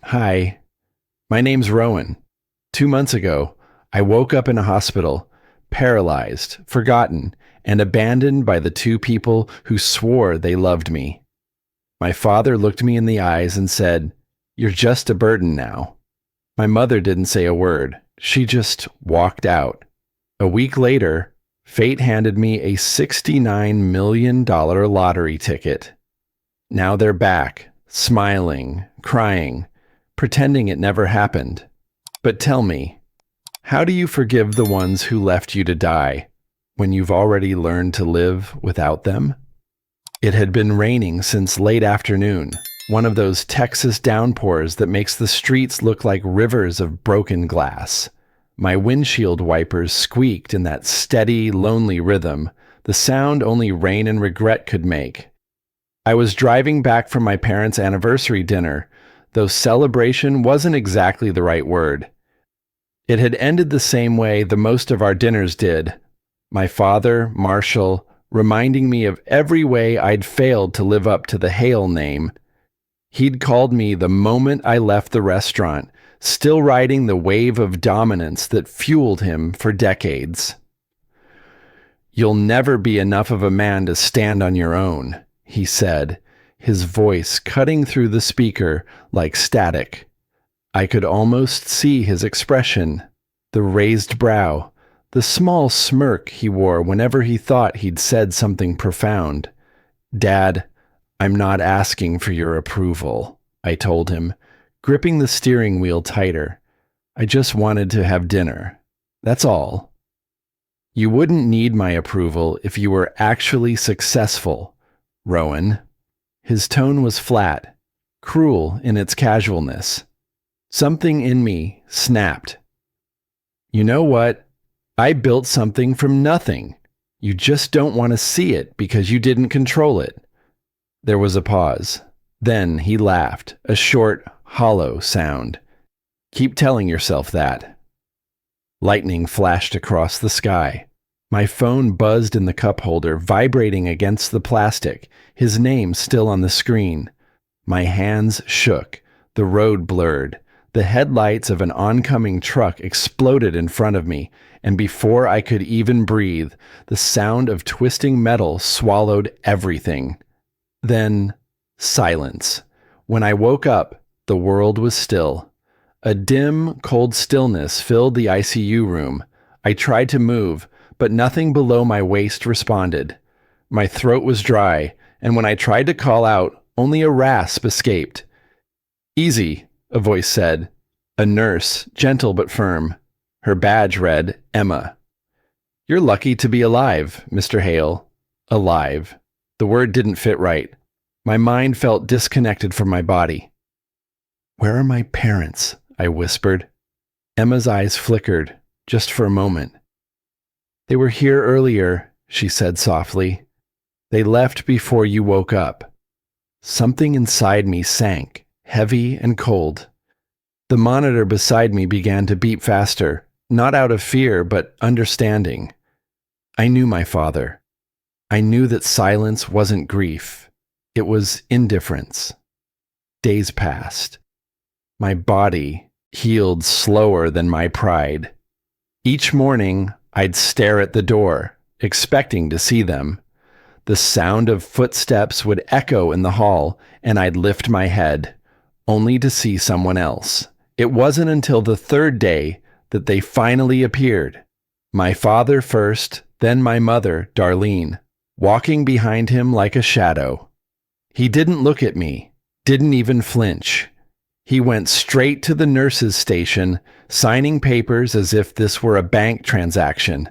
Hi, my name's Rowan. 2 months ago, I woke up in a hospital, paralyzed, forgotten, and abandoned by the two people who swore they loved me. My father looked me in the eyes and said, "You're just a burden now." My mother didn't say a word. She just walked out. A week later, fate handed me a $69 million lottery ticket. Now they're back, smiling, crying, pretending it never happened. But tell me, how do you forgive the ones who left you to die when you've already learned to live without them? It had been raining since late afternoon, one of those Texas downpours that makes the streets look like rivers of broken glass. My windshield wipers squeaked in that steady, lonely rhythm, the sound only rain and regret could make. I was driving back from my parents' anniversary dinner, though celebration wasn't exactly the right word. It had ended the same way the most of our dinners did. My father, Marshall, reminding me of every way I'd failed to live up to the Hale name. He'd called me the moment I left the restaurant, still riding the wave of dominance that fueled him for decades. "You'll never be enough of a man to stand on your own," he said, his voice cutting through the speaker like static. I could almost see his expression, the raised brow, the small smirk he wore whenever he thought he'd said something profound. "Dad, I'm not asking for your approval," I told him, gripping the steering wheel tighter. "I just wanted to have dinner. That's all." "You wouldn't need my approval if you were actually successful, Rowan." His tone was flat, cruel in its casualness. Something in me snapped. "You know what? I built something from nothing. You just don't want to see it because you didn't control it." There was a pause. Then he laughed, a short, hollow sound. "Keep telling yourself that." Lightning flashed across the sky. My phone buzzed in the cup holder, vibrating against the plastic, his name still on the screen. My hands shook, the road blurred. The headlights of an oncoming truck exploded in front of me, and before I could even breathe, the sound of twisting metal swallowed everything. Then, silence. When I woke up, the world was still. A dim, cold stillness filled the ICU room. I tried to move, but nothing below my waist responded. My throat was dry, and when I tried to call out, only a rasp escaped. "Easy," a voice said. A nurse, gentle but firm. Her badge read, Emma. "You're lucky to be alive, Mr. Hale." Alive. The word didn't fit right. My mind felt disconnected from my body. "Where are my parents?" I whispered. Emma's eyes flickered, just for a moment. "They were here earlier," she said softly. "They left before you woke up." Something inside me sank, heavy and cold. The monitor beside me began to beep faster, not out of fear, but understanding. I knew my father. I knew that silence wasn't grief. It was indifference. Days passed. My body healed slower than my pride. Each morning, I'd stare at the door, expecting to see them. The sound of footsteps would echo in the hall, and I'd lift my head, only to see someone else. It wasn't until the third day that they finally appeared. My father first, then my mother, Darlene, walking behind him like a shadow. He didn't look at me, didn't even flinch. He went straight to the nurse's station, signing papers as if this were a bank transaction.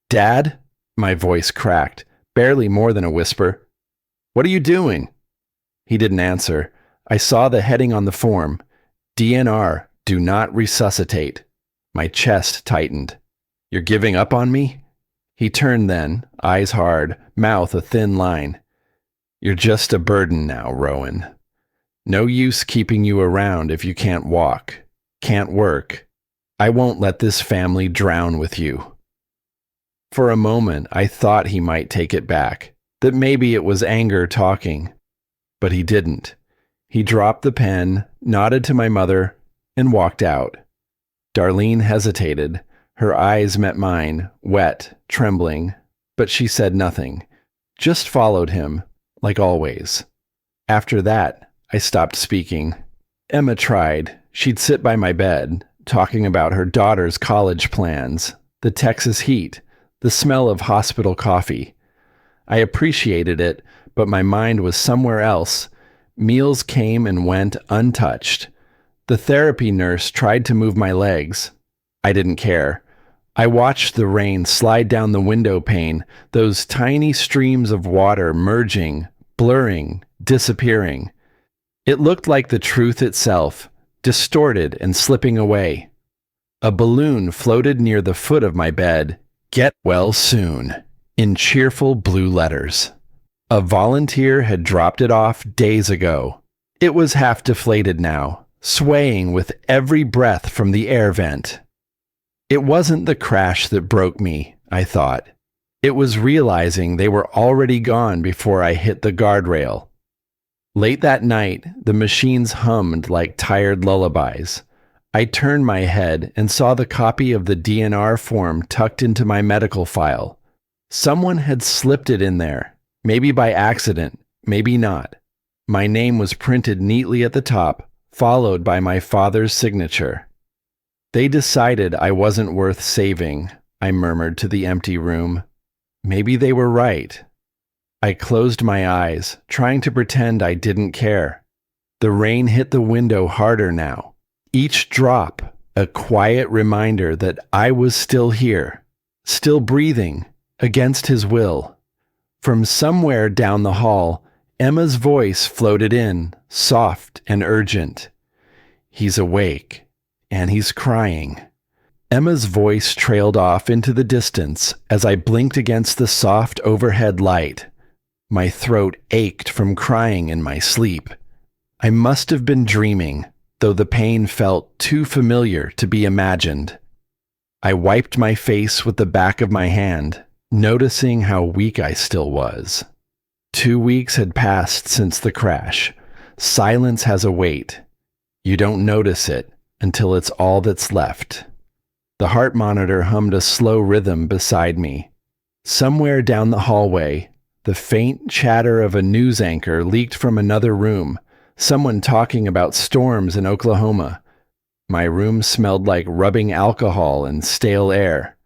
"Dad?" My voice cracked, barely more than a whisper. "What are you doing?" He didn't answer. I saw the heading on the form. DNR, do not resuscitate. My chest tightened. "You're giving up on me?" He turned then, eyes hard, mouth a thin line. "You're just a burden now, Rowan. No use keeping you around if you can't walk, can't work. I won't let this family drown with you." For a moment, I thought he might take it back, that maybe it was anger talking. But he didn't. He dropped the pen, nodded to my mother, and walked out. Darlene hesitated. Her eyes met mine, wet, trembling, but she said nothing, just followed him, like always. After that, I stopped speaking. Emma tried. She'd sit by my bed, talking about her daughter's college plans, the Texas heat, the smell of hospital coffee. I appreciated it, but my mind was somewhere else. Meals came and went untouched. The therapy nurse tried to move my legs. I didn't care. I watched the rain slide down the window pane, those tiny streams of water merging, blurring, disappearing. It looked like the truth itself, distorted and slipping away. A balloon floated near the foot of my bed. Get well soon, in cheerful blue letters. A volunteer had dropped it off days ago. It was half deflated now, swaying with every breath from the air vent. It wasn't the crash that broke me, I thought. It was realizing they were already gone before I hit the guardrail. Late that night, the machines hummed like tired lullabies. I turned my head and saw the copy of the DNR form tucked into my medical file. Someone had slipped it in there, maybe by accident, maybe not. My name was printed neatly at the top, followed by my father's signature. They decided I wasn't worth saving, I murmured to the empty room. Maybe they were right. I closed my eyes, trying to pretend I didn't care. The rain hit the window harder now. Each drop, a quiet reminder that I was still here, still breathing, against his will. From somewhere down the hall, Emma's voice floated in, soft and urgent. He's awake, and he's crying. Emma's voice trailed off into the distance as I blinked against the soft overhead light. My throat ached from crying in my sleep. I must have been dreaming, though the pain felt too familiar to be imagined. I wiped my face with the back of my hand, noticing how weak I still was. 2 weeks had passed since the crash. Silence has a weight. You don't notice it until it's all that's left. The heart monitor hummed a slow rhythm beside me. Somewhere down the hallway, the faint chatter of a news anchor leaked from another room, someone talking about storms in Oklahoma. My room smelled like rubbing alcohol and stale air.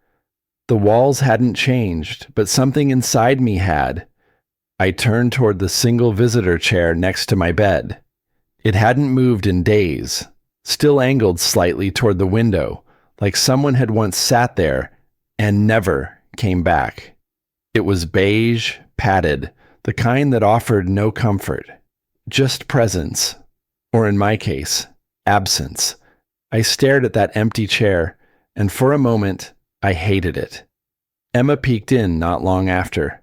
The walls hadn't changed, but something inside me had. I turned toward the single visitor chair next to my bed. It hadn't moved in days, still angled slightly toward the window, like someone had once sat there and never came back. It was beige, padded, the kind that offered no comfort, just presence, or in my case, absence. I stared at that empty chair, and for a moment, I hated it. Emma peeked in not long after.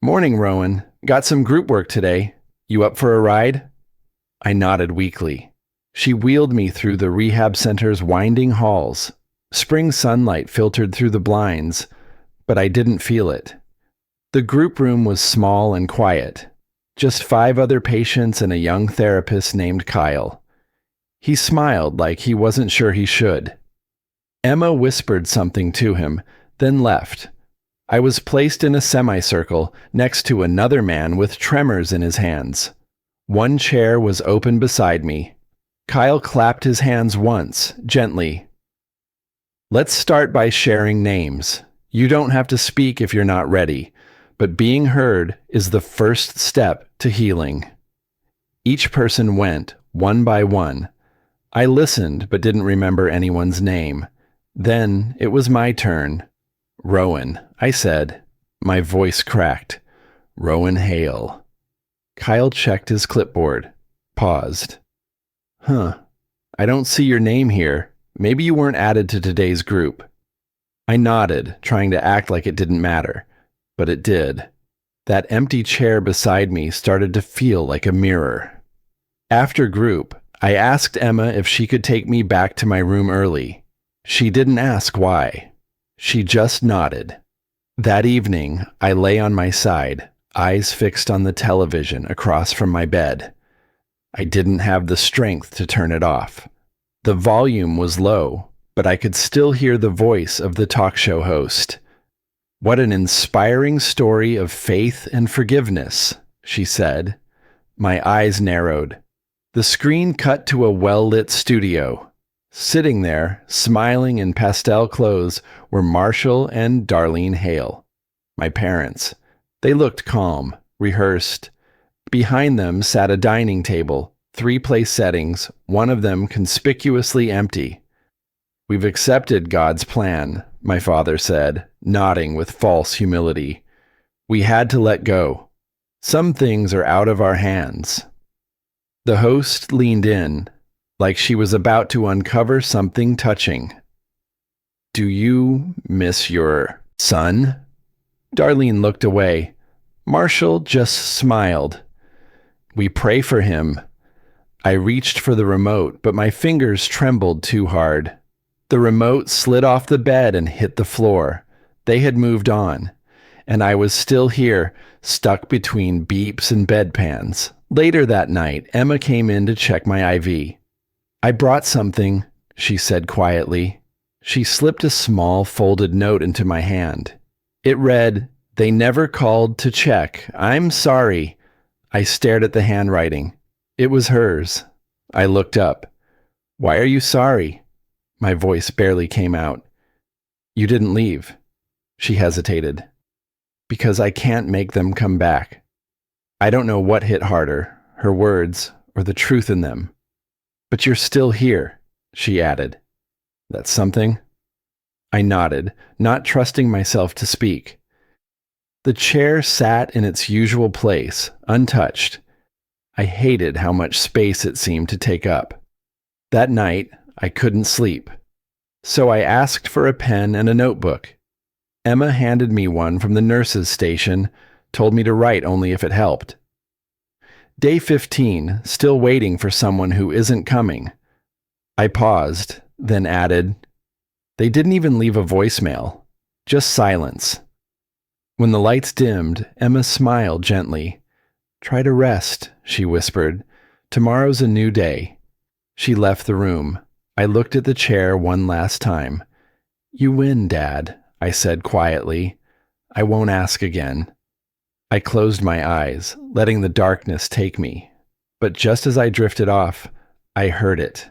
"Morning, Rowan. Got some group work today. You up for a ride?" I nodded weakly. She wheeled me through the rehab center's winding halls. Spring sunlight filtered through the blinds, but I didn't feel it. The group room was small and quiet. Just 5 other patients and a young therapist named Kyle. He smiled like he wasn't sure he should. Emma whispered something to him, then left. I was placed in a semicircle next to another man with tremors in his hands. One chair was open beside me. Kyle clapped his hands once, gently. "Let's start by sharing names. You don't have to speak if you're not ready, but being heard is the first step to healing." Each person went, one by one. I listened but didn't remember anyone's name. Then it was my turn. "Rowan," I said. My voice cracked. "Rowan Hale." Kyle checked his clipboard, paused. I don't see your name here. Maybe you weren't added to today's group." I nodded, trying to act like it didn't matter, but it did. That empty chair beside me started to feel like a mirror. After group, I asked Emma if she could take me back to my room early. She didn't ask why. She just nodded. That evening, I lay on my side, eyes fixed on the television across from my bed. I didn't have the strength to turn it off. The volume was low, but I could still hear the voice of the talk show host. "What an inspiring story of faith and forgiveness," she said. My eyes narrowed. The screen cut to a well-lit studio. Sitting there, smiling in pastel clothes, were Marshall and Darlene Hale, my parents. They looked calm, rehearsed. Behind them sat a dining table, 3 place settings, one of them conspicuously empty. "We've accepted God's plan," my father said, nodding with false humility. "We had to let go. Some things are out of our hands." The host leaned in, like she was about to uncover something touching. "Do you miss your son?" Darlene looked away. Marshall just smiled. "We pray for him." I reached for the remote, but my fingers trembled too hard. The remote slid off the bed and hit the floor. They had moved on, and I was still here, stuck between beeps and bedpans. Later that night, Emma came in to check my IV. "I brought something," she said quietly. She slipped a small folded note into my hand. It read, "They never called to check. I'm sorry." I stared at the handwriting. It was hers. I looked up. "Why are you sorry?" My voice barely came out. "You didn't leave." She hesitated. "Because I can't make them come back." I don't know what hit harder, her words or the truth in them. "But you're still here," she added. "That's something?" I nodded, not trusting myself to speak. The chair sat in its usual place, untouched. I hated how much space it seemed to take up. That night, I couldn't sleep. So I asked for a pen and a notebook. Emma handed me one from the nurse's station, told me to write only if it helped. Day 15, still waiting for someone who isn't coming. I paused, then added, "They didn't even leave a voicemail, just silence." When the lights dimmed, Emma smiled gently. "Try to rest," she whispered. "Tomorrow's a new day." She left the room. I looked at the chair one last time. "You win, Dad," I said quietly. "I won't ask again." I closed my eyes, letting the darkness take me. But just as I drifted off, I heard it.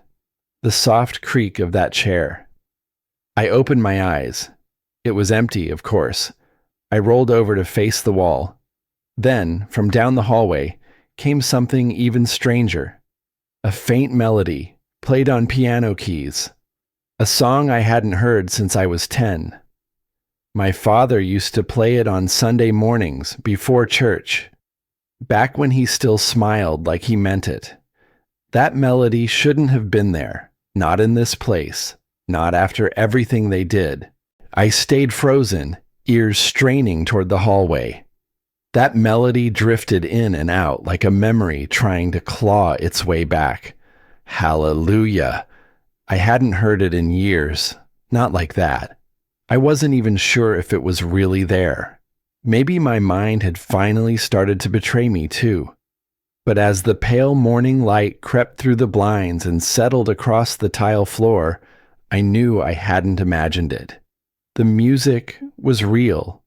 The soft creak of that chair. I opened my eyes. It was empty, of course. I rolled over to face the wall. Then, from down the hallway, came something even stranger. A faint melody, played on piano keys. A song I hadn't heard since I was 10. My father used to play it on Sunday mornings before church, back when he still smiled like he meant it. That melody shouldn't have been there, not in this place, not after everything they did. I stayed frozen, ears straining toward the hallway. That melody drifted in and out like a memory trying to claw its way back. Hallelujah! I hadn't heard it in years, not like that. I wasn't even sure if it was really there. Maybe my mind had finally started to betray me too. But as the pale morning light crept through the blinds and settled across the tile floor, I knew I hadn't imagined it. The music was real.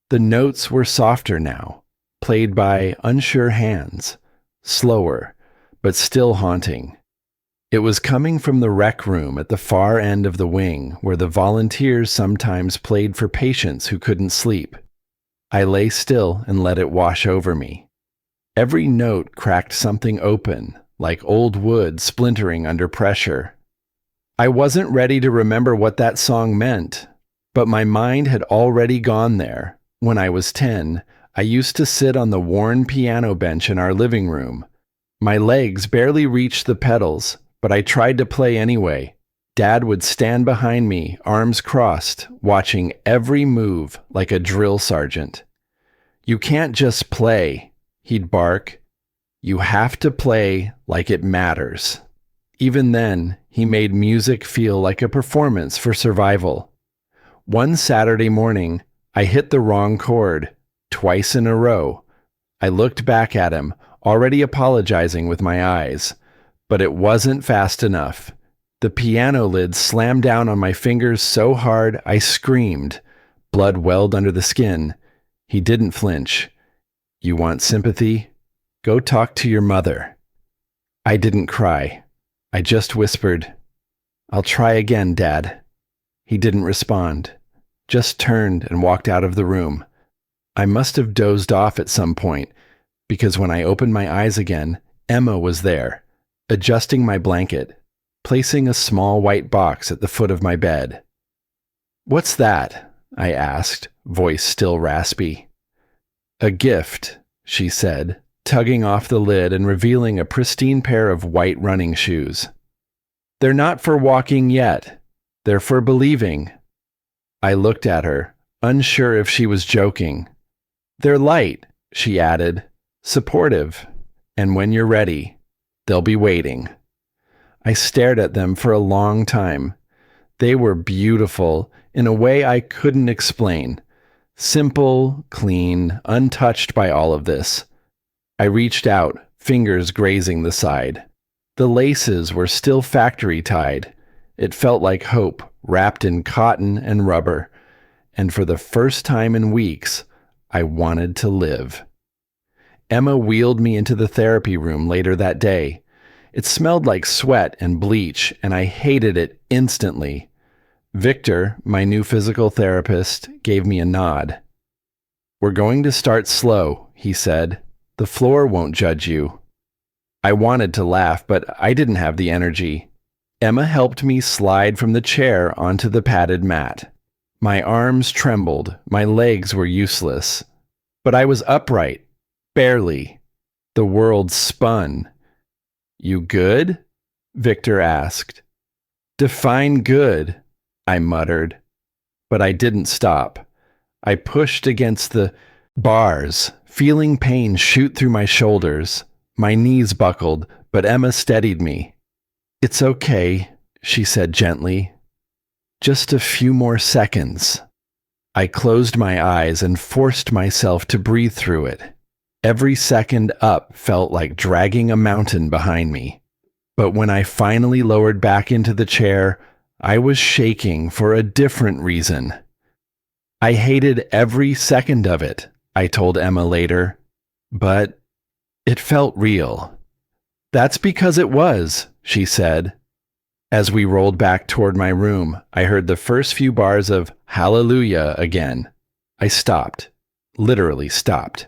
The notes were softer now, played by unsure hands, slower, but still haunting. It was coming from the rec room at the far end of the wing, where the volunteers sometimes played for patients who couldn't sleep. I lay still and let it wash over me. Every note cracked something open, like old wood splintering under pressure. I wasn't ready to remember what that song meant, but my mind had already gone there. When I was 10, I used to sit on the worn piano bench in our living room. My legs barely reached the pedals, but I tried to play anyway. Dad would stand behind me, arms crossed, watching every move like a drill sergeant. "You can't just play," he'd bark. "You have to play like it matters." Even then, he made music feel like a performance for survival. One Saturday morning, I hit the wrong chord, twice in a row. I looked back at him, already apologizing with my eyes. But it wasn't fast enough. The piano lid slammed down on my fingers so hard I screamed. Blood welled under the skin. He didn't flinch. You want sympathy? Go talk to your mother. I didn't cry. I just whispered, I'll try again, Dad. He didn't respond, just turned and walked out of the room. I must have dozed off at some point, because when I opened my eyes again, Emma was there, adjusting my blanket, placing a small white box at the foot of my bed. What's that? I asked, voice still raspy. A gift, she said, tugging off the lid and revealing a pristine pair of white running shoes. They're not for walking yet. They're for believing. I looked at her, unsure if she was joking. They're light, she added, supportive, and when you're ready, they'll be waiting. I stared at them for a long time. They were beautiful in a way I couldn't explain. Simple, clean, untouched by all of this. I reached out, fingers grazing the side. The laces were still factory tied. It felt like hope, wrapped in cotton and rubber. And for the first time in weeks, I wanted to live. Emma wheeled me into the therapy room later that day. It smelled like sweat and bleach, and I hated it instantly. Victor, my new physical therapist, gave me a nod. We're going to start slow, he said. The floor won't judge you. I wanted to laugh, but I didn't have the energy. Emma helped me slide from the chair onto the padded mat. My arms trembled, my legs were useless. But I was upright, barely. The world spun. You good? Victor asked. Define good, I muttered. But I didn't stop. I pushed against the bars, feeling pain shoot through my shoulders. My knees buckled, but Emma steadied me. It's okay, she said gently. Just a few more seconds. I closed my eyes and forced myself to breathe through it. Every second up felt like dragging a mountain behind me. But when I finally lowered back into the chair, I was shaking for a different reason. I hated every second of it, I told Emma later. But it felt real. That's because it was, she said. As we rolled back toward my room, I heard the first few bars of Hallelujah again. I stopped, literally stopped.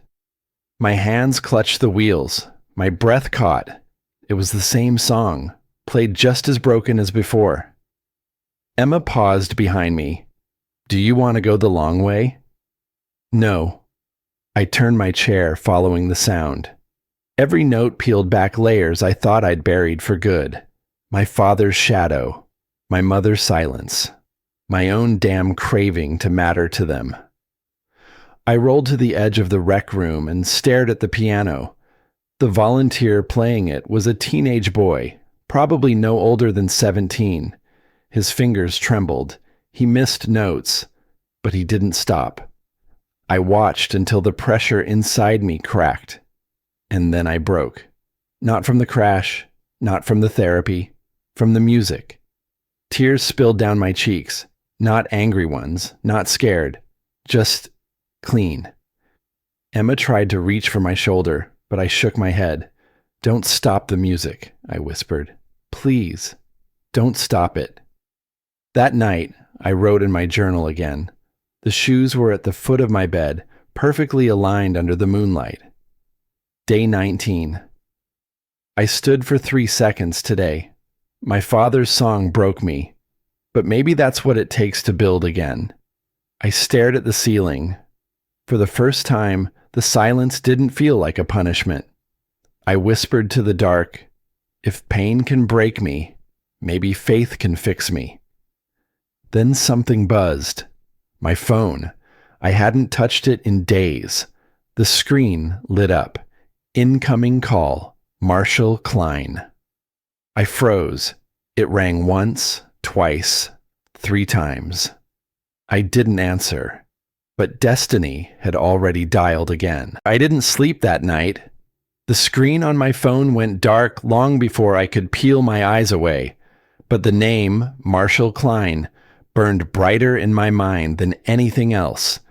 My hands clutched the wheels. My breath caught. It was the same song, played just as broken as before. Emma paused behind me. Do you want to go the long way? No. I turned my chair, following the sound. Every note peeled back layers I thought I'd buried for good. My father's shadow, my mother's silence, my own damn craving to matter to them. I rolled to the edge of the rec room and stared at the piano. The volunteer playing it was a teenage boy, probably no older than 17. His fingers trembled. He missed notes, but he didn't stop. I watched until the pressure inside me cracked. And then I broke. Not from the crash, not from the therapy, from the music. Tears spilled down my cheeks, not angry ones, not scared, just clean. Emma tried to reach for my shoulder, but I shook my head. Don't stop the music, I whispered. Please, don't stop it. That night, I wrote in my journal again. The shoes were at the foot of my bed, perfectly aligned under the moonlight. Day 19. I stood for 3 seconds today. My father's song broke me, but maybe that's what it takes to build again. I stared at the ceiling. For the first time, the silence didn't feel like a punishment. I whispered to the dark, if pain can break me, maybe faith can fix me. Then something buzzed. My phone. I hadn't touched it in days. The screen lit up. Incoming call, Marshall Klein. I froze. It rang once, twice, 3 times. I didn't answer, but destiny had already dialed again. I didn't sleep that night. The screen on my phone went dark long before I could peel my eyes away, but the name, Marshall Klein, burned brighter in my mind than anything else.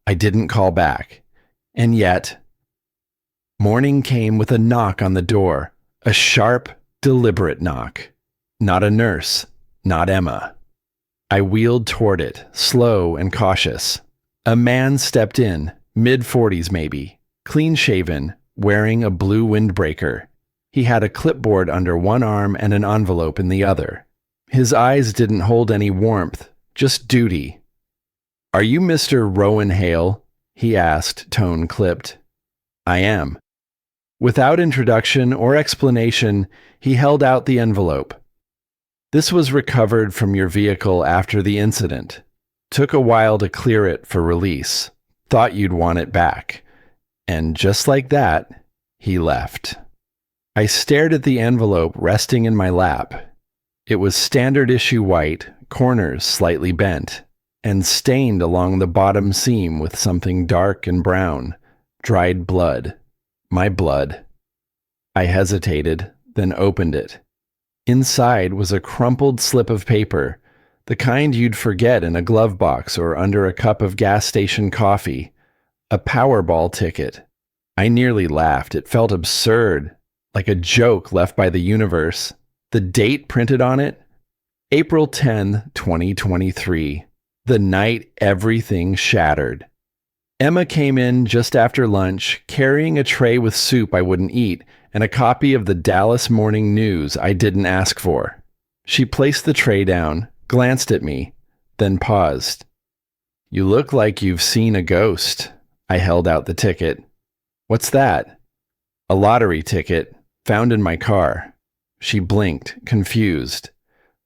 I didn't call back. And yet, morning came with a knock on the door, a sharp, deliberate knock. Not a nurse, not Emma. I wheeled toward it, slow and cautious. A man stepped in, mid-40s maybe, clean-shaven, wearing a blue windbreaker. He had a clipboard under one arm and an envelope in the other. His eyes didn't hold any warmth, just duty. "Are you Mr. Rowan Hale?" he asked, tone clipped. "I am." Without introduction or explanation, he held out the envelope. "This was recovered from your vehicle after the incident. Took a while to clear it for release. Thought you'd want it back." And just like that, he left. I stared at the envelope resting in my lap. It was standard issue white, corners slightly bent, and stained along the bottom seam with something dark and brown, dried blood. My blood. I hesitated, then opened it. Inside was a crumpled slip of paper, the kind you'd forget in a glove box or under a cup of gas station coffee. A Powerball ticket. I nearly laughed. It felt absurd, like a joke left by the universe. The date printed on it? April 10, 2023. The night everything shattered. Emma came in just after lunch, carrying a tray with soup I wouldn't eat and a copy of the Dallas Morning News I didn't ask for. She placed the tray down, glanced at me, then paused. "You look like you've seen a ghost." I held out the ticket. "What's that?" "A lottery ticket, found in my car." She blinked, confused.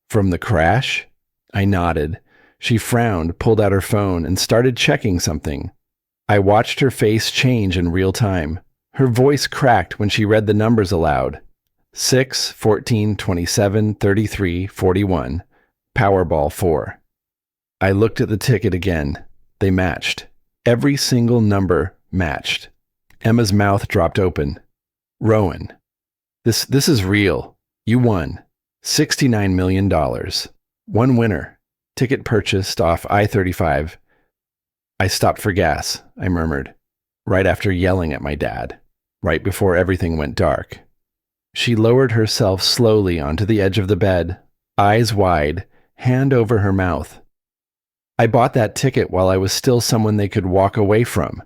"From the crash?" I nodded. She frowned, pulled out her phone, and started checking something. I watched her face change in real time. Her voice cracked when she read the numbers aloud. 6, 14, 27, 33, 41. Powerball 4. I looked at the ticket again. They matched. Every single number matched. Emma's mouth dropped open. "Rowan, this is real. You won. $69 million. One winner. Ticket purchased off I-35. I stopped for gas," I murmured, right after yelling at my dad, right before everything went dark. She lowered herself slowly onto the edge of the bed, eyes wide, hand over her mouth. "I bought that ticket while I was still someone they could walk away from,"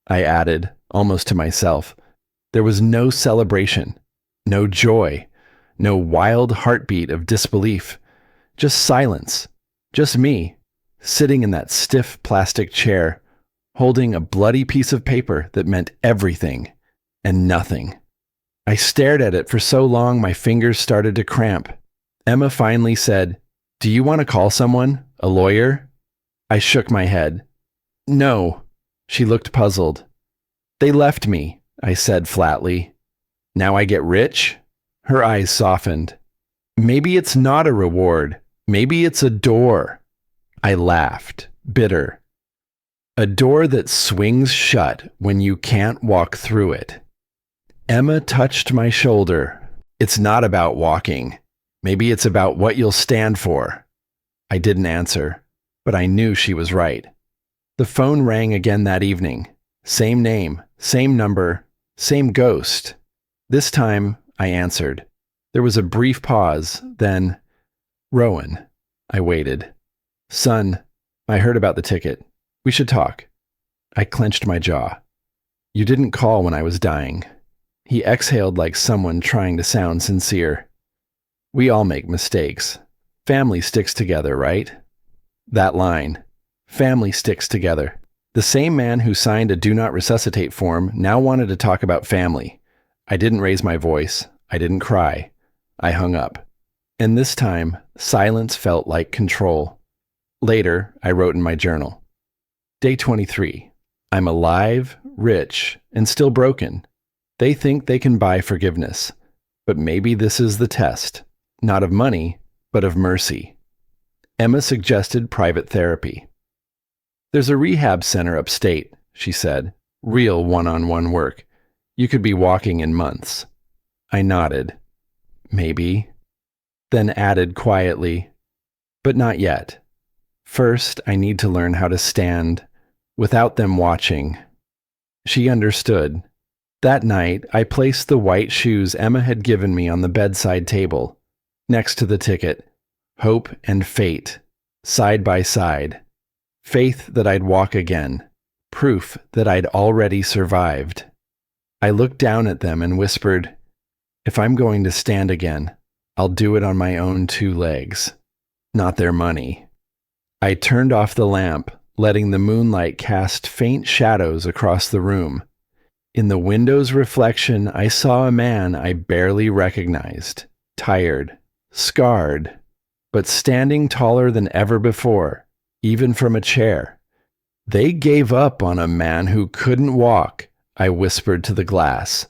I added, almost to myself. There was no celebration, no joy, no wild heartbeat of disbelief, just silence, just me, sitting in that stiff plastic chair, holding a bloody piece of paper that meant everything and nothing. I stared at it for so long my fingers started to cramp. Emma finally said, "Do you want to call someone? A lawyer?" I shook my head. "No." She looked puzzled. "They left me," I said flatly. "Now I get rich?" Her eyes softened. "Maybe it's not a reward. Maybe it's a door." I laughed, bitter. "A door that swings shut when you can't walk through it." Emma touched my shoulder. "It's not about walking. Maybe it's about what you'll stand for." I didn't answer, but I knew she was right. The phone rang again that evening. Same name, same number, same ghost. This time, I answered. There was a brief pause, then, "Rowan." I waited. "Son, I heard about the ticket. We should talk." I clenched my jaw. "You didn't call when I was dying." He exhaled like someone trying to sound sincere. "We all make mistakes. Family sticks together, right?" That line. Family sticks together. The same man who signed a do not resuscitate form now wanted to talk about family. I didn't raise my voice. I didn't cry. I hung up. And this time, silence felt like control. Later, I wrote in my journal. Day 23. I'm alive, rich, and still broken. They think they can buy forgiveness. But maybe this is the test. Not of money, but of mercy. Emma suggested private therapy. "There's a rehab center upstate," she said. "Real one-on-one work. You could be walking in months. I nodded. Maybe. Then added quietly, but not yet. First, I need to learn how to stand without them watching. She understood. That night, I placed the white shoes Emma had given me on the bedside table, next to the ticket. Hope and fate, side by side. Faith that I'd walk again. Proof that I'd already survived. I looked down at them and whispered, if I'm going to stand again, I'll do it on my own 2 legs, not their money. I turned off the lamp, letting the moonlight cast faint shadows across the room. In the window's reflection, I saw a man I barely recognized, tired, scarred, but standing taller than ever before, even from a chair. They gave up on a man who couldn't walk, I whispered to the glass.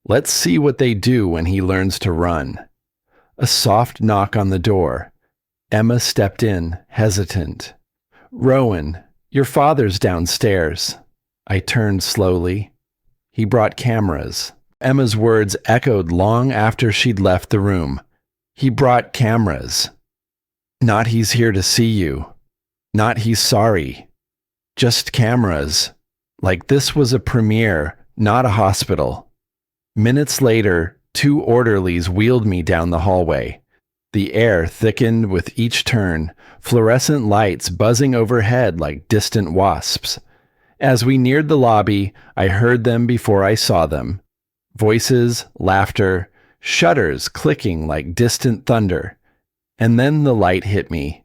Let's see what they do when he learns to run. A soft knock on the door. Emma stepped in, hesitant. Rowan, your father's downstairs. I turned slowly. He brought cameras. Emma's words echoed long after she'd left the room. He brought cameras. Not he's here to see you. Not he's sorry. Just cameras. Like this was a premiere, not a hospital. Minutes later, 2 orderlies wheeled me down the hallway. The air thickened with each turn, fluorescent lights buzzing overhead like distant wasps. As we neared the lobby, I heard them before I saw them. Voices, laughter, shutters clicking like distant thunder. And then the light hit me.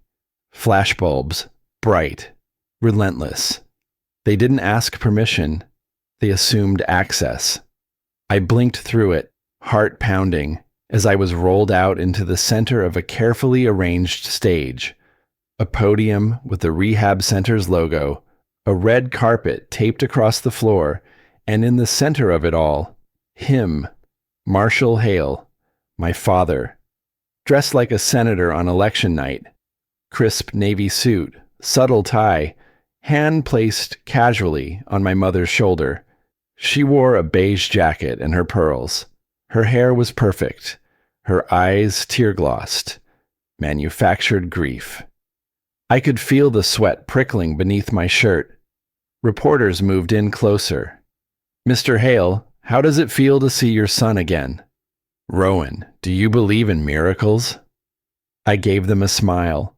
Flashbulbs, bright, relentless. They didn't ask permission. They assumed access. I blinked through it, heart pounding, as I was rolled out into the center of a carefully arranged stage. A podium with the rehab center's logo, a red carpet taped across the floor, and in the center of it all, him, Marshall Hale, my father, dressed like a senator on election night. Crisp navy suit, subtle tie, hand placed casually on my mother's shoulder. She wore a beige jacket and her pearls. Her hair was perfect, her eyes tear-glossed. Manufactured grief. I could feel the sweat prickling beneath my shirt. Reporters moved in closer. Mr. Hale, how does it feel to see your son again? Rowan, do you believe in miracles? I gave them a smile.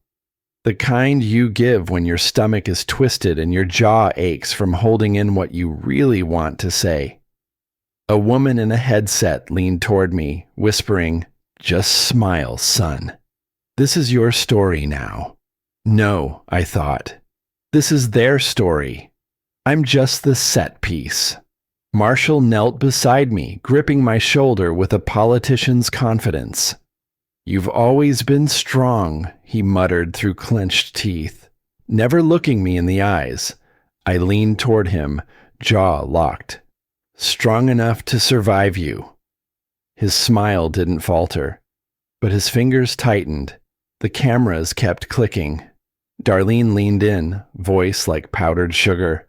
The kind you give when your stomach is twisted and your jaw aches from holding in what you really want to say. A woman in a headset leaned toward me, whispering, "Just smile, son. This is your story now." No, I thought. This is their story. I'm just the set piece. Marshall knelt beside me, gripping my shoulder with a politician's confidence. "You've always been strong," he muttered through clenched teeth, never looking me in the eyes. I leaned toward him, jaw locked. "Strong enough to survive you." His smile didn't falter, but his fingers tightened. The cameras kept clicking. Darlene leaned in, voice like powdered sugar.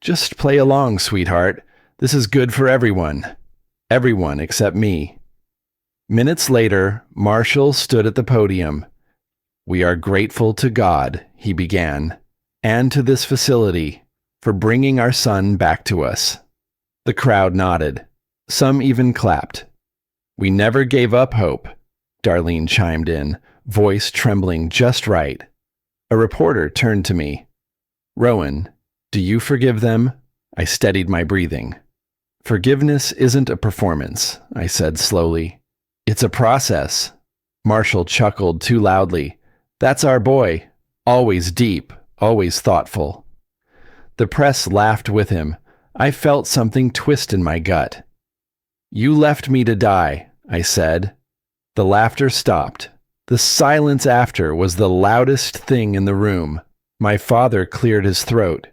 "Just play along, sweetheart. This is good for everyone. Everyone except me." Minutes later, Marshall stood at the podium. "We are grateful to God," he began, "and to this facility, for bringing our son back to us." The crowd nodded. Some even clapped. "We never gave up hope," Darlene chimed in, voice trembling just right. A reporter turned to me. "Rowan, do you forgive them?" I steadied my breathing. "Forgiveness isn't a performance," I said slowly. "It's a process." Marshall chuckled too loudly. "That's our boy. Always deep, always thoughtful." The press laughed with him. I felt something twist in my gut. "You left me to die," I said. The laughter stopped. The silence after was the loudest thing in the room. My father cleared his throat.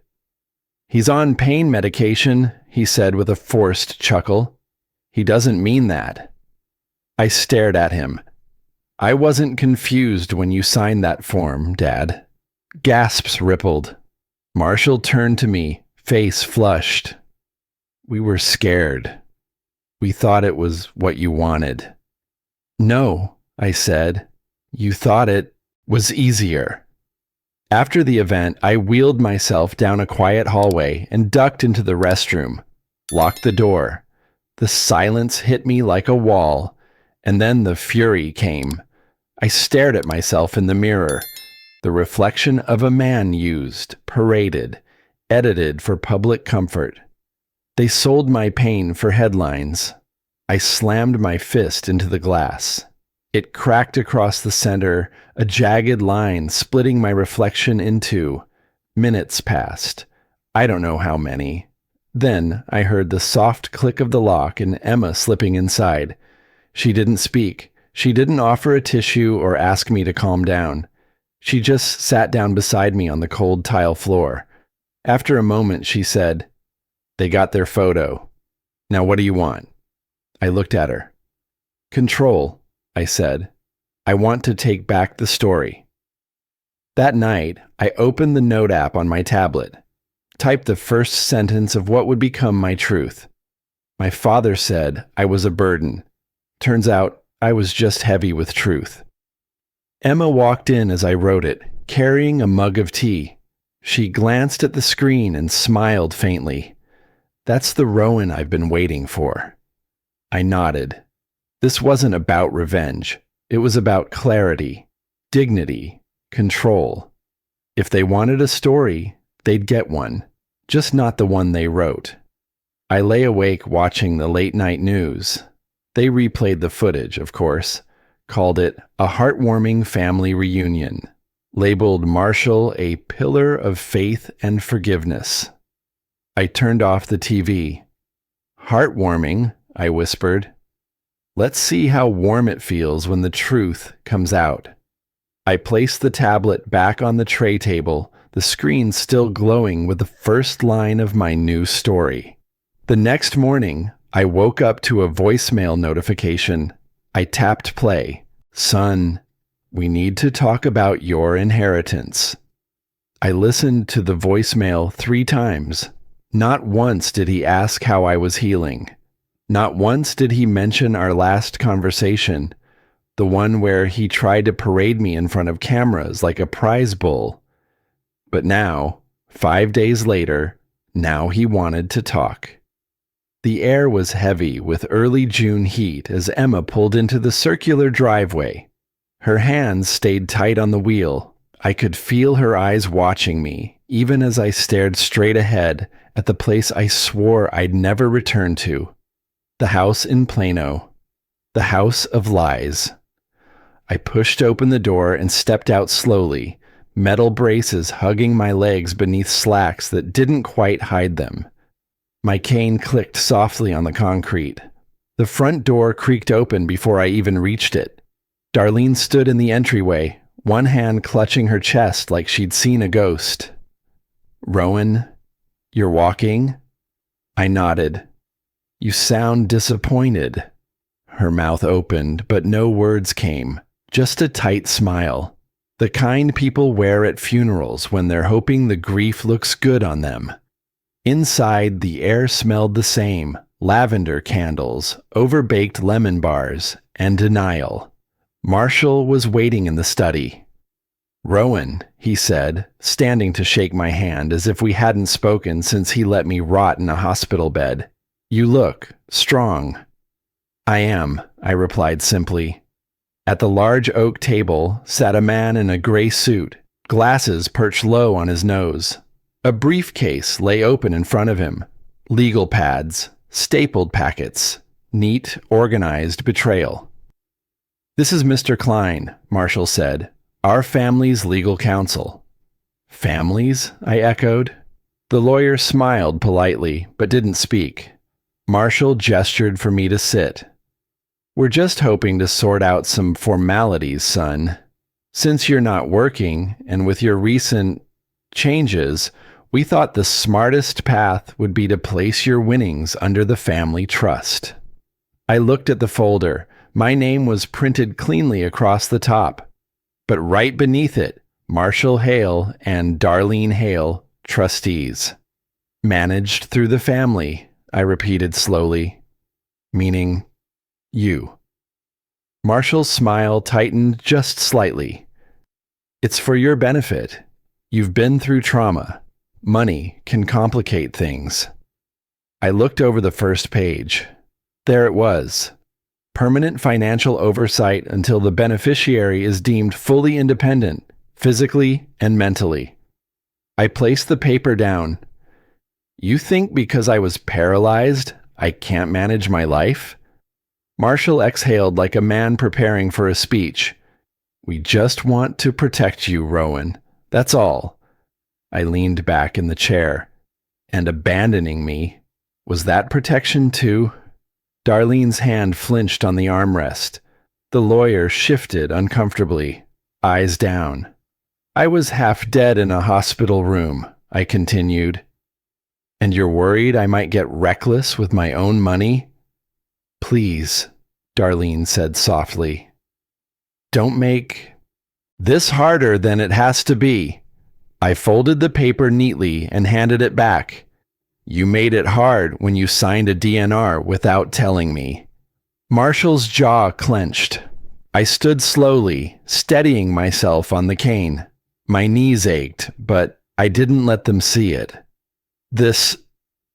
"He's on pain medication," he said with a forced chuckle. "He doesn't mean that." I stared at him. "I wasn't confused when you signed that form, Dad." Gasps rippled. Marshall turned to me, face flushed. "We were scared." We thought it was what you wanted." "No," I said. "You thought it was easier." After the event, I wheeled myself down a quiet hallway and ducked into the restroom, locked the door. The silence hit me like a wall, and then the fury came. I stared at myself in the mirror, the reflection of a man used, paraded, edited for public comfort. They sold my pain for headlines. I slammed my fist into the glass. It cracked across the center, a jagged line splitting my reflection in two. Minutes passed. I don't know how many. Then I heard the soft click of the lock and Emma slipping inside. She didn't speak. She didn't offer a tissue or ask me to calm down. She just sat down beside me on the cold tile floor. After a moment, she said, "They got their photo. Now what do you want?" I looked at her. "Control," I said. "I want to take back the story." That night, I opened the note app on my tablet, typed the first sentence of what would become my truth. My father said I was a burden. Turns out I was just heavy with truth. Emma walked in as I wrote it, carrying a mug of tea. She glanced at the screen and smiled faintly. "That's the Rowan I've been waiting for." I nodded. This wasn't about revenge. It was about clarity, dignity, control. If they wanted a story, they'd get one, just not the one they wrote. I lay awake watching the late-night news. They replayed the footage, of course, called it a heartwarming family reunion, labeled Marshall a pillar of faith and forgiveness. I turned off the TV. "Heartwarming," I whispered. "Let's see how warm it feels when the truth comes out." I placed the tablet back on the tray table, the screen still glowing with the first line of my new story. The next morning, I woke up to a voicemail notification. I tapped play. "Son, we need to talk about your inheritance." I listened to the voicemail 3 times. Not once did he ask how I was healing. Not once did he mention our last conversation, the one where he tried to parade me in front of cameras like a prize bull. But now, 5 days later, now he wanted to talk. The air was heavy with early June heat as Emma pulled into the circular driveway. Her hands stayed tight on the wheel. I could feel her eyes watching me, even as I stared straight ahead at the place I swore I'd never return to. The house in Plano. The house of lies. I pushed open the door and stepped out slowly, metal braces hugging my legs beneath slacks that didn't quite hide them. My cane clicked softly on the concrete. The front door creaked open before I even reached it. Darlene stood in the entryway, one hand clutching her chest like she'd seen a ghost. "Rowan, you're walking?" I nodded. "You sound disappointed." Her mouth opened, but no words came, just a tight smile. The kind people wear at funerals when they're hoping the grief looks good on them. Inside, the air smelled the same: lavender candles, overbaked lemon bars, and denial. Marshall was waiting in the study. "Rowan," he said, standing to shake my hand as if we hadn't spoken since he let me rot in a hospital bed. "You look strong." "I am," I replied simply. At the large oak table sat a man in a gray suit, glasses perched low on his nose. A briefcase lay open in front of him. Legal pads, stapled packets, neat, organized betrayal. "This is Mr. Klein," Marshall said, "our family's legal counsel." "Families?" I echoed. The lawyer smiled politely, but didn't speak. Marshall gestured for me to sit. "We're just hoping to sort out some formalities, son. Since you're not working, and with your recent changes, we thought the smartest path would be to place your winnings under the family trust." I looked at the folder. My name was printed cleanly across the top. But right beneath it, Marshall Hale and Darlene Hale, trustees. "Managed through the family," I repeated slowly. meaning you. Marshall's smile tightened just slightly. It's for your benefit. You've been through trauma. Money can complicate things. I looked over the first page. There it was. Permanent financial oversight until the beneficiary is deemed fully independent, physically and mentally. I placed the paper down. You think because I was paralyzed, I can't manage my life? Marshall exhaled like a man preparing for a speech. We just want to protect you, Rowan. That's all. I leaned back in the chair. And abandoning me, was that protection too? Darlene's hand flinched on the armrest. The lawyer shifted uncomfortably, eyes down. I was half dead in a hospital room, I continued. And you're worried I might get reckless with my own money? Please, Darlene said softly. Don't make this harder than it has to be. I folded the paper neatly and handed it back. You made it hard when you signed a DNR without telling me. Marshall's jaw clenched. I stood slowly, steadying myself on the cane. My knees ached, but I didn't let them see it.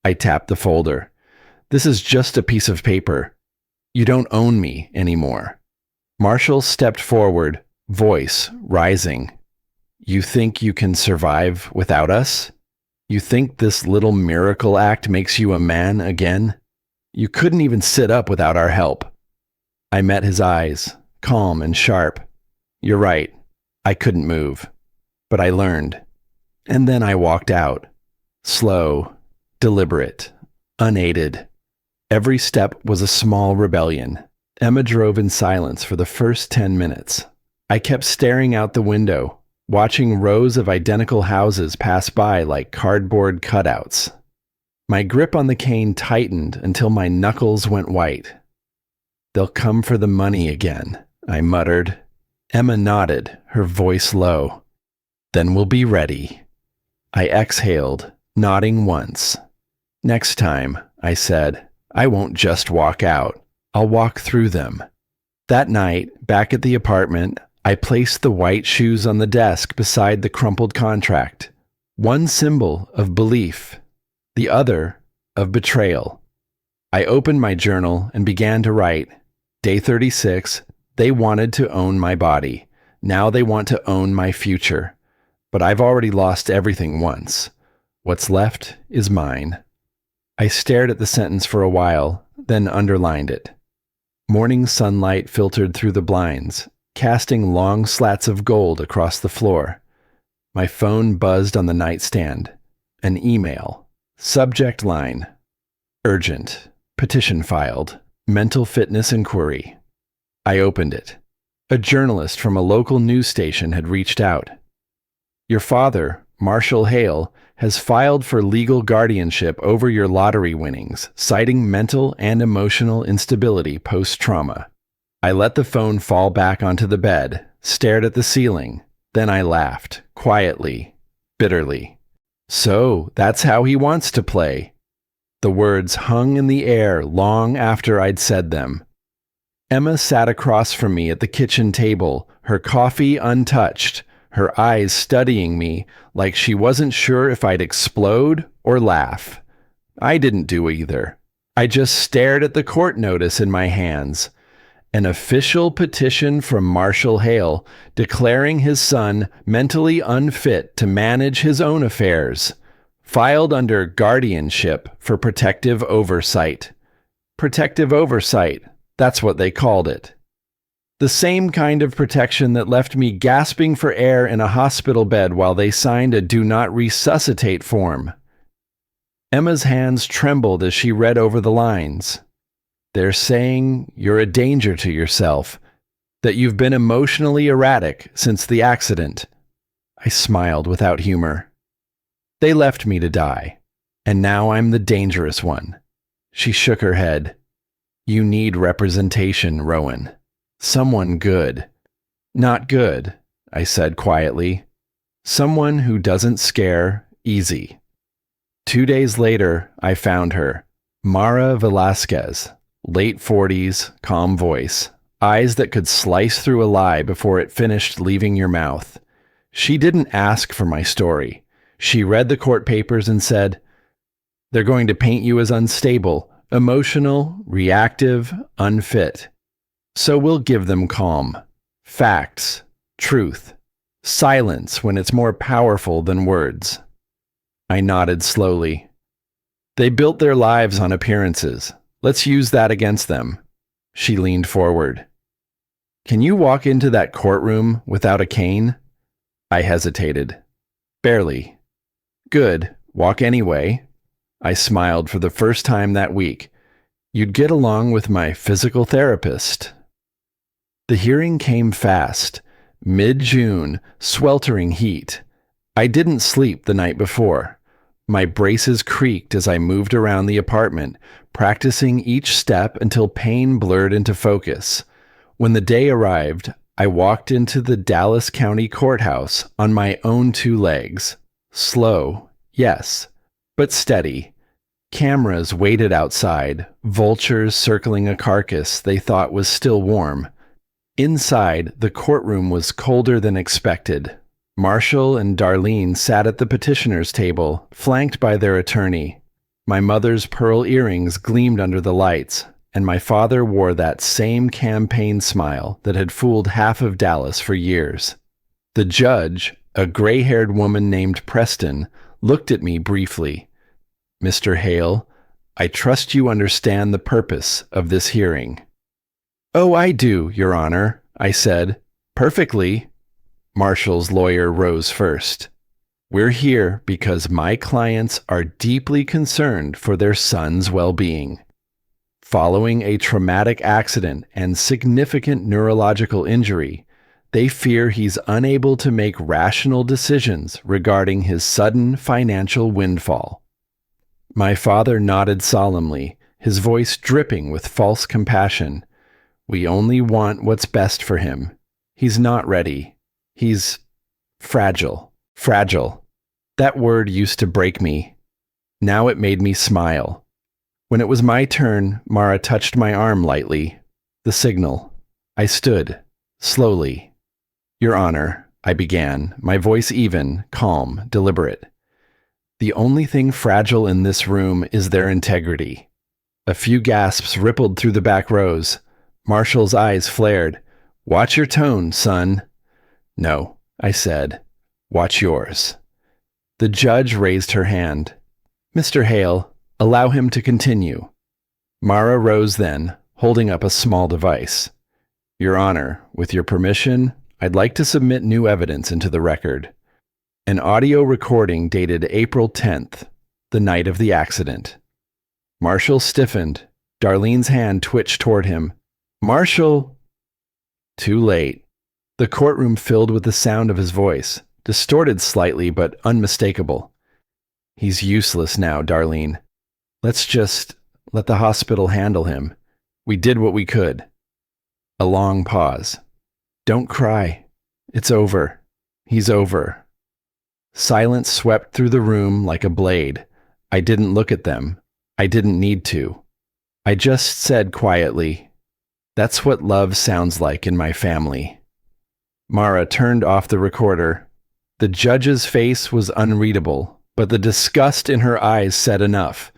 I tapped the folder. This is just a piece of paper. You don't own me anymore. Marshall stepped forward, voice rising. You think you can survive without us? You think this little miracle act makes you a man again? You couldn't even sit up without our help. I met his eyes, calm and sharp. You're right. I couldn't move. But I learned. And then I walked out. Slow, deliberate, unaided. Every step was a small rebellion. Emma drove in silence for the first 10 minutes. I kept staring out the window, watching rows of identical houses pass by like cardboard cutouts. My grip on the cane tightened until my knuckles went white. They'll come for the money again, I muttered. Emma nodded, her voice low. Then we'll be ready. I exhaled, nodding once. Next time, I said, I won't just walk out. I'll walk through them. That night, back at the apartment, I placed the white shoes on the desk beside the crumpled contract. One symbol of belief, the other of betrayal. I opened my journal and began to write. Day 36, they wanted to own my body. Now they want to own my future. But I've already lost everything once. What's left is mine. I stared at the sentence for a while, then underlined it. Morning sunlight filtered through the blinds, casting long slats of gold across the floor. My phone buzzed on the nightstand. An email. Subject line. Urgent. Petition filed. Mental fitness inquiry. I opened it. A journalist from a local news station had reached out. Your father, Marshall Hale, has filed for legal guardianship over your lottery winnings, citing mental and emotional instability post-trauma. I let the phone fall back onto the bed, stared at the ceiling. Then I laughed, quietly, bitterly. So, that's how he wants to play. The words hung in the air long after I'd said them. Emma sat across from me at the kitchen table, her coffee untouched, her eyes studying me like she wasn't sure if I'd explode or laugh. I didn't do either. I just stared at the court notice in my hands. An official petition from Marshall Hale declaring his son mentally unfit to manage his own affairs, filed under guardianship for protective oversight. Protective oversight, that's what they called it. The same kind of protection that left me gasping for air in a hospital bed while they signed a do not resuscitate form. Emma's hands trembled as she read over the lines. They're saying you're a danger to yourself, that you've been emotionally erratic since the accident. I smiled without humor. They left me to die, and now I'm the dangerous one. She shook her head. You need representation, Rowan. Someone good. Not good, I said quietly. Someone who doesn't scare easy. 2 days later, I found her, Mara Velasquez. Late 40s, calm voice. Eyes that could slice through a lie before it finished leaving your mouth. She didn't ask for my story. She read the court papers and said, "They're going to paint you as unstable, emotional, reactive, unfit. So we'll give them calm. Facts, truth, silence when it's more powerful than words." I nodded slowly. "They built their lives on appearances. Let's use that against them." She leaned forward. "Can you walk into that courtroom without a cane?" I hesitated. "Barely." "Good. Walk anyway." I smiled for the first time that week. "You'd get along with my physical therapist." The hearing came fast. Mid-June, sweltering heat. I didn't sleep the night before. My braces creaked as I moved around the apartment, practicing each step until pain blurred into focus. When the day arrived, I walked into the Dallas County Courthouse on my own two legs. Slow, yes, but steady. Cameras waited outside, vultures circling a carcass they thought was still warm. Inside, the courtroom was colder than expected. Marshall and Darlene sat at the petitioner's table, flanked by their attorney. My mother's pearl earrings gleamed under the lights, and my father wore that same campaign smile that had fooled half of Dallas for years. The judge, a gray-haired woman named Preston, looked at me briefly. "Mr. Hale, I trust you understand the purpose of this hearing." "Oh, I do, Your Honor," I said. "Perfectly." Marshall's lawyer rose first. "We're here because my clients are deeply concerned for their son's well-being. Following a traumatic accident and significant neurological injury, they fear he's unable to make rational decisions regarding his sudden financial windfall." My father nodded solemnly, his voice dripping with false compassion. "We only want what's best for him. He's not ready. He's fragile." Fragile. That word used to break me. Now it made me smile. When it was my turn, Mara touched my arm lightly. The signal. I stood, slowly. "Your Honor," I began, my voice even, calm, deliberate. "The only thing fragile in this room is their integrity." A few gasps rippled through the back rows. Marshall's eyes flared. "Watch your tone, son." "No," I said. "Watch yours." The judge raised her hand. "Mr. Hale, allow him to continue." Mara rose then, holding up a small device. "Your Honor, with your permission, I'd like to submit new evidence into the record. An audio recording dated April 10th, the night of the accident." Marshall stiffened. Darlene's hand twitched toward him. "Marshall!" Too late. The courtroom filled with the sound of his voice, distorted slightly but unmistakable. "He's useless now, Darlene. Let's just let the hospital handle him. We did what we could." A long pause. "Don't cry. It's over. He's over." Silence swept through the room like a blade. I didn't look at them. I didn't need to. I just said quietly, "That's what love sounds like in my family." Mara turned off the recorder. The judge's face was unreadable, but the disgust in her eyes said enough.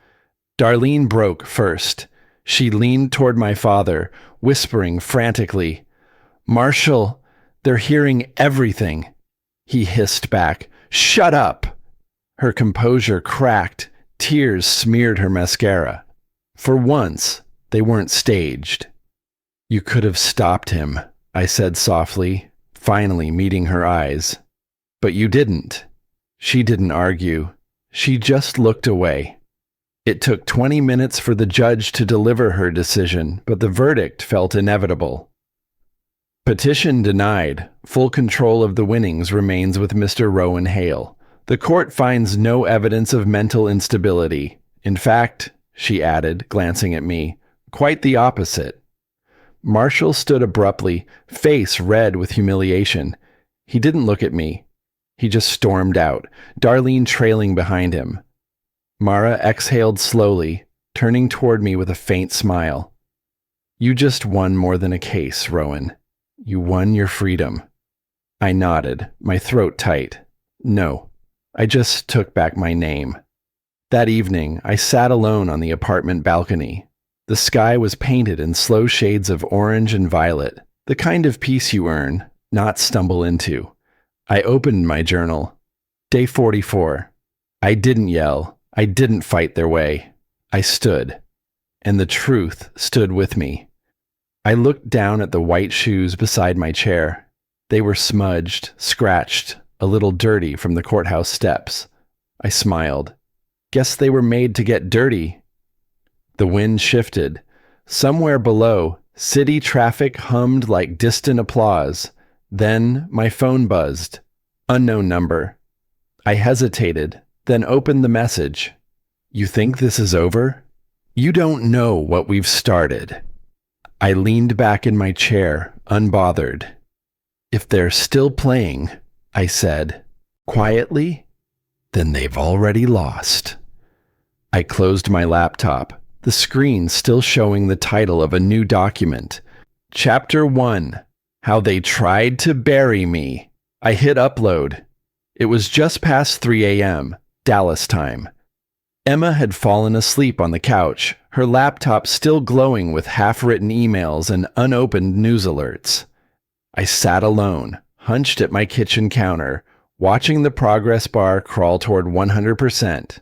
Darlene broke first. She leaned toward my father, whispering frantically, "Marshall, they're hearing everything." He hissed back, "Shut up!" Her composure cracked. Tears smeared her mascara. For once, they weren't staged. "You could have stopped him," I said softly, finally meeting her eyes. "But you didn't." She didn't argue. She just looked away. It took 20 minutes for the judge to deliver her decision, but the verdict felt inevitable. Petition denied. Full control of the winnings remains with Mr. Rowan Hale. The court finds no evidence of mental instability. In fact, she added, glancing at me, quite the opposite. Marshall stood abruptly, face red with humiliation. He didn't look at me. He just stormed out, Darlene trailing behind him. Mara exhaled slowly, turning toward me with a faint smile. You just won more than a case, Rowan. You won your freedom. I nodded, my throat tight. No, I just took back my name. That evening, I sat alone on the apartment balcony. The sky was painted in slow shades of orange and violet, the kind of peace you earn, not stumble into. I opened my journal. Day 44. I didn't yell. I didn't fight their way. I stood. And the truth stood with me. I looked down at the white shoes beside my chair. They were smudged, scratched, a little dirty from the courthouse steps. I smiled. Guess they were made to get dirty. The wind shifted. Somewhere below, city traffic hummed like distant applause. Then my phone buzzed. Unknown number. I hesitated, then opened the message. You think this is over? You don't know what we've started. I leaned back in my chair, unbothered. If they're still playing, I said, quietly, then they've already lost. I closed my laptop, the screen still showing the title of a new document. Chapter 1, How They Tried to Bury Me. I hit upload. It was just past 3 a.m., Dallas time. Emma had fallen asleep on the couch, her laptop still glowing with half-written emails and unopened news alerts. I sat alone, hunched at my kitchen counter, watching the progress bar crawl toward 100%.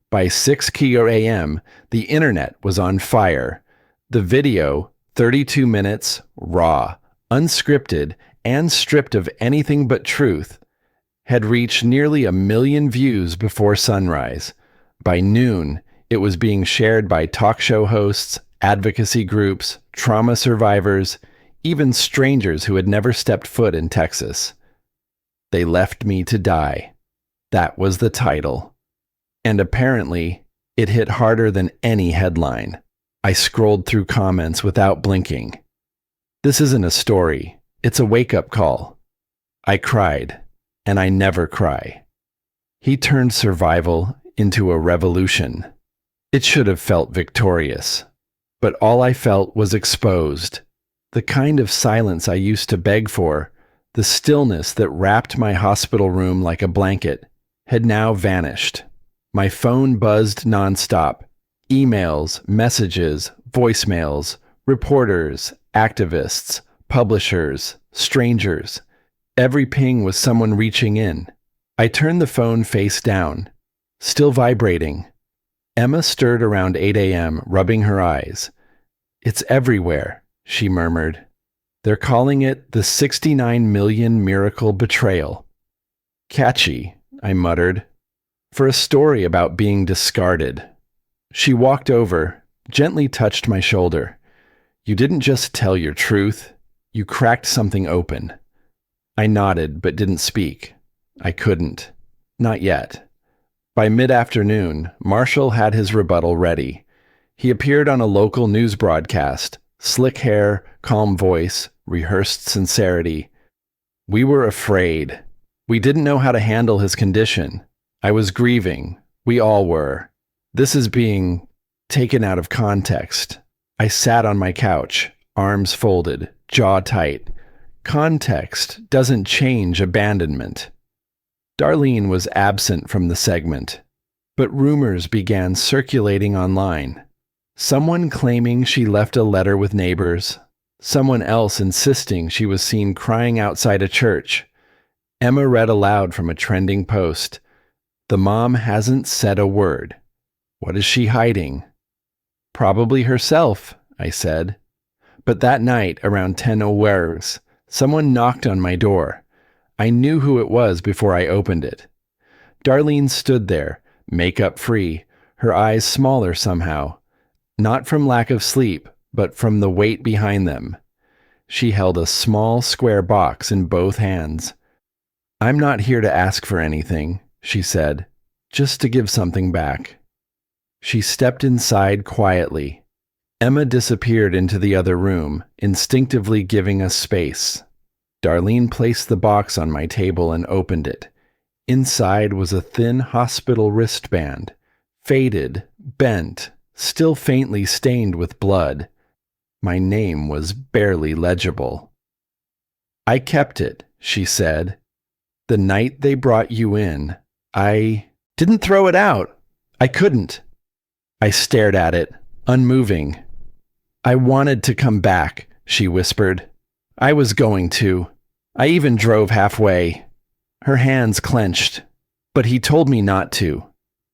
By 6 a.m., the internet was on fire. The video, 32 minutes, raw, unscripted, and stripped of anything but truth, had reached nearly 1 million views before sunrise. By noon, it was being shared by talk show hosts, advocacy groups, trauma survivors, even strangers who had never stepped foot in Texas. They left me to die. That was the title. And apparently, it hit harder than any headline. I scrolled through comments without blinking. This isn't a story. It's a wake-up call. I cried, and I never cry. He turned survival into a revolution. It should have felt victorious. But all I felt was exposed. The kind of silence I used to beg for, the stillness that wrapped my hospital room like a blanket, had now vanished. My phone buzzed nonstop. Emails, messages, voicemails, reporters, activists, publishers, strangers. Every ping was someone reaching in. I turned the phone face down. Still vibrating. Emma stirred around 8 a.m., rubbing her eyes. It's everywhere, she murmured. They're calling it the 69 million miracle betrayal. Catchy, I muttered, for a story about being discarded. She walked over, gently touched my shoulder. You didn't just tell your truth, you cracked something open. I nodded but didn't speak. I couldn't. Not yet. By mid-afternoon, Marshall had his rebuttal ready. He appeared on a local news broadcast, slick hair, calm voice, rehearsed sincerity. We were afraid. We didn't know how to handle his condition. I was grieving. We all were. This is being taken out of context. I sat on my couch, arms folded, jaw tight. Context doesn't change abandonment. Darlene was absent from the segment, but rumors began circulating online. Someone claiming she left a letter with neighbors, someone else insisting she was seen crying outside a church. Emma read aloud from a trending post. The mom hasn't said a word. What is she hiding? Probably herself, I said. But that night, around 10 hours, someone knocked on my door. I knew who it was before I opened it. Darlene stood there, makeup free, her eyes smaller somehow. Not from lack of sleep, but from the weight behind them. She held a small square box in both hands. I'm not here to ask for anything, she said, just to give something back. She stepped inside quietly. Emma disappeared into the other room, instinctively giving us space. Darlene placed the box on my table and opened it. Inside was a thin hospital wristband, faded, bent, still faintly stained with blood. My name was barely legible. "I kept it," she said. "The night they brought you in, I didn't throw it out. I couldn't." I stared at it, unmoving. "I wanted to come back," she whispered. "I was going to. I even drove halfway." Her hands clenched. "But he told me not to.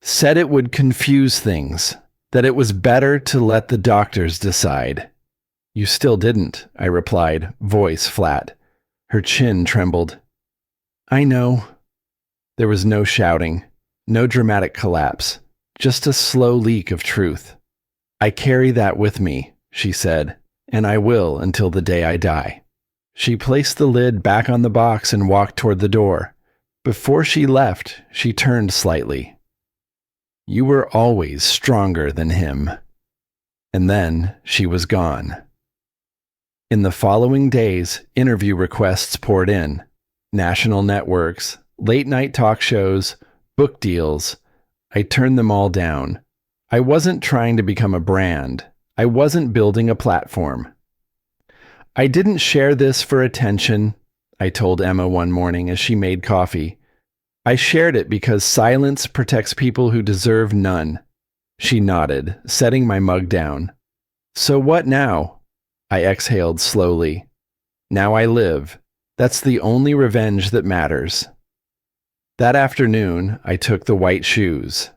Said it would confuse things, that it was better to let the doctors decide." "You still didn't," I replied, voice flat. Her chin trembled. "I know." There was no shouting, no dramatic collapse, just a slow leak of truth. "I carry that with me," she said, "and I will until the day I die." She placed the lid back on the box and walked toward the door. Before she left, she turned slightly. "You were always stronger than him." And then she was gone. In the following days, interview requests poured in. National networks, late-night talk shows, book deals. I turned them all down. I wasn't trying to become a brand. I wasn't building a platform. "I didn't share this for attention," I told Emma one morning as she made coffee. "I shared it because silence protects people who deserve none." She nodded, setting my mug down. "So what now?" I exhaled slowly. "Now I live. That's the only revenge that matters." That afternoon, I took the white shoes,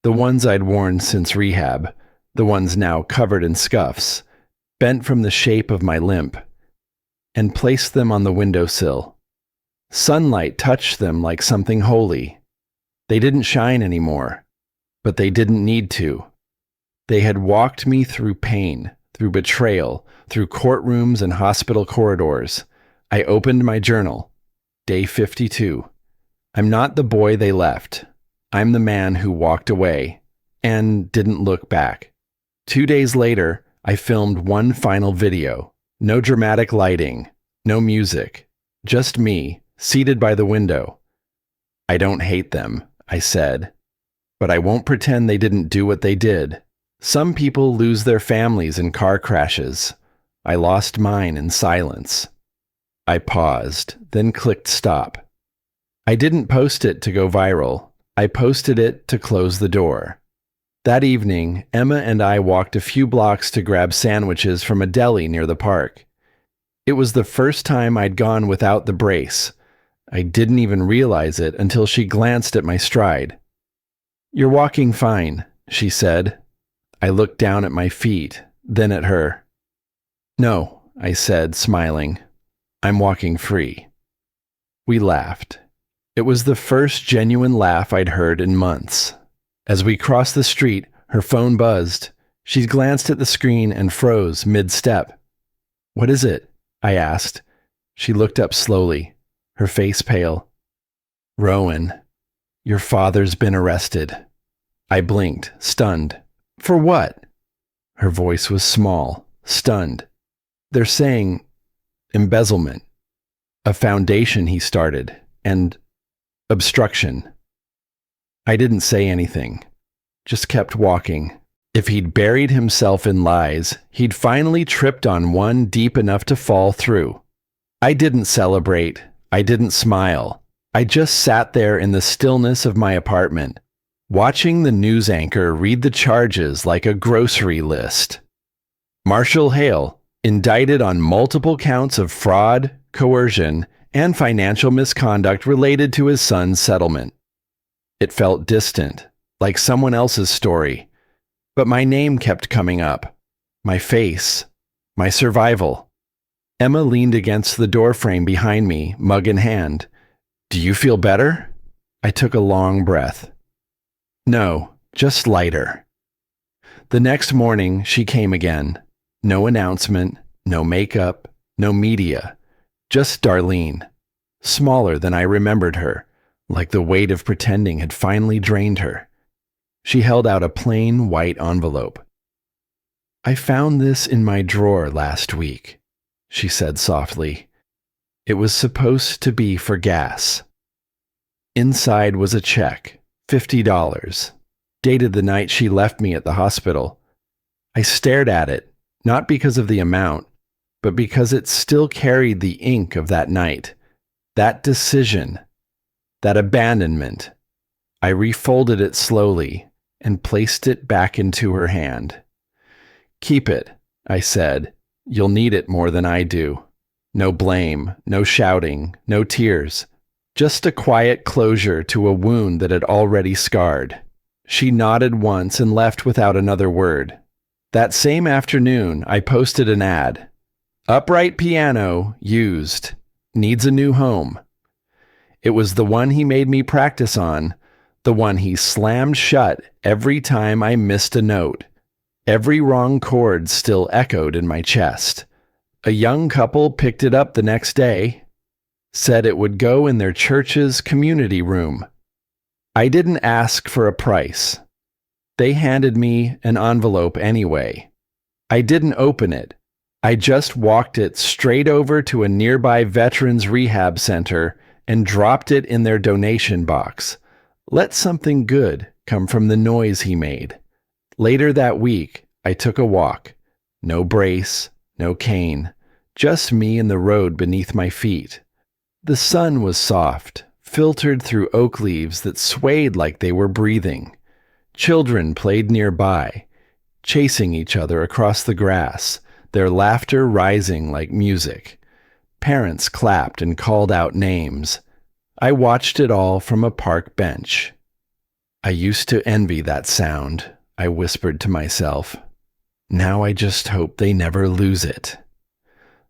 the ones I'd worn since rehab, the ones now covered in scuffs, bent from the shape of my limp, and placed them on the windowsill. Sunlight touched them like something holy. They didn't shine anymore, but they didn't need to. They had walked me through pain, through betrayal, through courtrooms and hospital corridors. I opened my journal. Day 52. I'm not the boy they left. I'm the man who walked away and didn't look back. 2 days later, I filmed one final video. No dramatic lighting, no music, just me, seated by the window. "I don't hate them," I said, "but I won't pretend they didn't do what they did. Some people lose their families in car crashes. I lost mine in silence." I paused, then clicked stop. I didn't post it to go viral. I posted it to close the door. That evening, Emma and I walked a few blocks to grab sandwiches from a deli near the park. It was the first time I'd gone without the brace. I didn't even realize it until she glanced at my stride. "You're walking fine," she said. I looked down at my feet, then at her. "No," I said, smiling. "I'm walking free." We laughed. It was the first genuine laugh I'd heard in months. As we crossed the street, her phone buzzed. She glanced at the screen and froze mid-step. "What is it?" I asked. She looked up slowly, her face pale. "Rowan, your father's been arrested." I blinked, stunned. "For what?" Her voice was small, stunned. "They're saying embezzlement, a foundation he started, and obstruction." I didn't say anything, just kept walking. If he'd buried himself in lies, he'd finally tripped on one deep enough to fall through. I didn't celebrate. I didn't smile. I just sat there in the stillness of my apartment, watching the news anchor read the charges like a grocery list. Marshall Hale, indicted on multiple counts of fraud, coercion, and financial misconduct related to his son's settlement. It felt distant, like someone else's story, but my name kept coming up. My face, my survival. Emma leaned against the doorframe behind me, mug in hand. "Do you feel better?" I took a long breath. "No, just lighter." The next morning, she came again. No announcement, no makeup, no media. Just Darlene. Smaller than I remembered her, like the weight of pretending had finally drained her. She held out a plain white envelope. "I found this in my drawer last week," she said softly. "It was supposed to be for gas." Inside was a check, $50, dated the night she left me at the hospital. I stared at it, Not because of the amount, but because it still carried the ink of that night, that decision, that abandonment. I refolded it slowly and placed it back into her hand. "Keep it," I said. "You'll need it more than I do." No blame, no shouting, no tears. Just a quiet closure to a wound that had already scarred. She nodded once and left without another word. That same afternoon, I posted an ad. "Upright piano, used. Needs a new home." It was the one he made me practice on, the one he slammed shut every time I missed a note. Every wrong chord still echoed in my chest. A young couple picked it up the next day, said it would go in their church's community room. I didn't ask for a price. They handed me an envelope anyway. I didn't open it. I just walked it straight over to a nearby veterans rehab center and dropped it in their donation box. Let something good come from the noise he made. Later that week, I took a walk. No brace, no cane, just me and the road beneath my feet. The sun was soft, filtered through oak leaves that swayed like they were breathing. Children played nearby, chasing each other across the grass, their laughter rising like music. Parents clapped and called out names. I watched it all from a park bench. "I used to envy that sound," I whispered to myself. "Now I just hope they never lose it."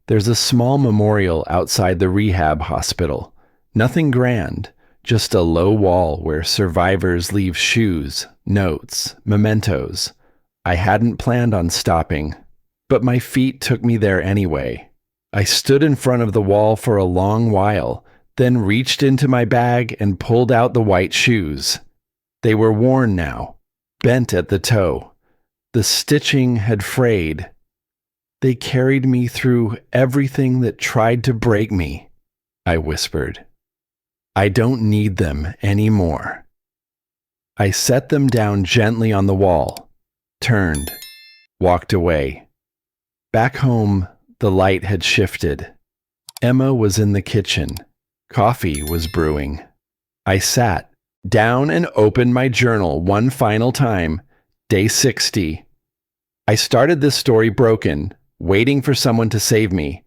There's a small memorial outside the rehab hospital. Nothing grand, just a low wall where survivors leave shoes, notes, mementos. I hadn't planned on stopping, but my feet took me there anyway. I stood in front of the wall for a long while, then reached into my bag and pulled out the white shoes. They were worn now, bent at the toe. The stitching had frayed. "They carried me through everything that tried to break me," I whispered. "I don't need them anymore." I set them down gently on the wall, turned, walked away. Back home, the light had shifted. Emma was in the kitchen. Coffee was brewing. I sat down and opened my journal one final time. Day 60. I started this story broken, waiting for someone to save me.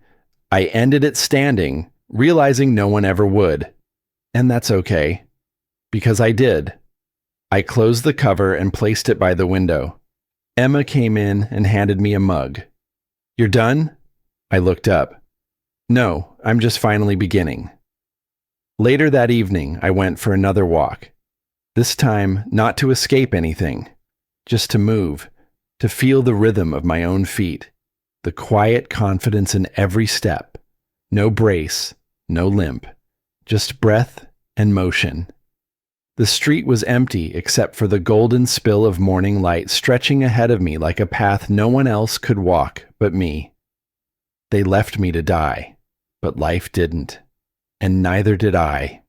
I ended it standing, realizing no one ever would. And that's okay, because I did. I closed the cover and placed it by the window. Emma came in and handed me a mug. "You're done?" I looked up. "No, I'm just finally beginning." Later that evening, I went for another walk. This time, not to escape anything, just to move, to feel the rhythm of my own feet, the quiet confidence in every step. No brace, no limp, just breath and motion. The street was empty except for the golden spill of morning light stretching ahead of me like a path no one else could walk but me. They left me to die, but life didn't, and neither did I.